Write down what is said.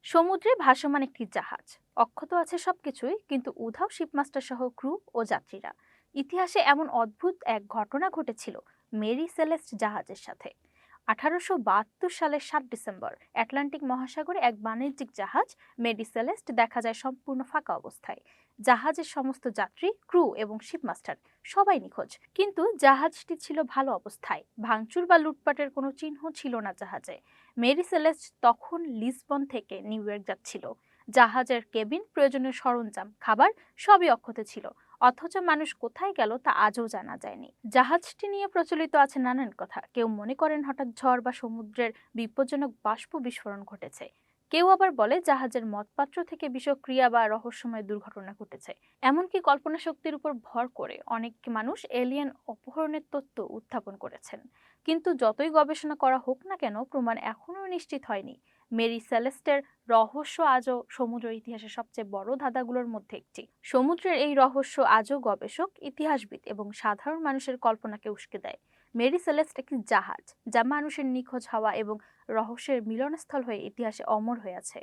সমুদ্রে ভাসমান একটি জাহাজ। অক্ষত আছে সবকিছুই, কিন্তু উধাও শিপমাস্টার সহ ক্রু ও যাত্রীরা। ইতিহাসে এমন অদ্ভুত এক ঘটনা ঘটেছিল মেরি সেলেস্ট জাহাজের সাথে। 1872 সালের 7 ডিসেম্বর আটলান্টিক মহাসাগরে এক বাণিজ্যিক জাহাজ মেরি সেলেস্ট দেখা যায় সম্পূর্ণ ফাঁকা অবস্থায়। জাহাজের সমস্ত যাত্রী, ক্রু এবং শিপমাস্টার সবাই নিখোঁজ। কিন্তু জাহাজটি ছিল ভালো অবস্থায়, ভাঙচুর বা লুটপাটের কোনো চিহ্ন ছিল না জাহাজে। মেরি সেলেস্ট তখন লিসবন থেকে নিউ ইয়র্ক যাচ্ছিল। জাহাজের কেবিন, প্রয়োজনীয় সরঞ্জাম, খাবার সবই অক্ষত ছিল। অথচ মানুষ কোথায় গেল তা আজও জানা যায়নি। জাহাজটি নিয়ে প্রচলিত আছে নানান কথা। কেউ মনে করেন হঠাৎ ঝড় বা সমুদ্রের বিপজ্জনক বাষ্প বিস্ফোরণ ঘটেছে। কেউ আবার বলে জাহাজের মদপাত্র থেকে বিষক্রিয়া বা রহস্যময় দুর্ঘটনা ঘটেছে। এমনকি কল্পনা শক্তির উপর ভর করে অনেক মানুষ এলিয়েন অপহরণের তথ্য উত্থাপন করেছেন। কিন্তু যতই গবেষণা করা হোক না কেন, প্রমাণ এখনো নিশ্চিত হয়নি। মেরি সেলেস্টের রহস্য আজও সমুদ্র ইতিহাসের সবচেয়ে বড় ধাঁধাগুলোর মধ্যে একটি। সমুদ্রের এই রহস্য আজও গবেষক, ইতিহাসবিদ এবং সাধারণ মানুষের কল্পনাকে উস্কে দেয়। মেরি সেলেস্ট একটি জাহাজ যা মানুষের নিখোঁজ হওয়া এবং রহস্যের মিলনস্থল হয়ে ইতিহাসে অমর হয়ে আছে।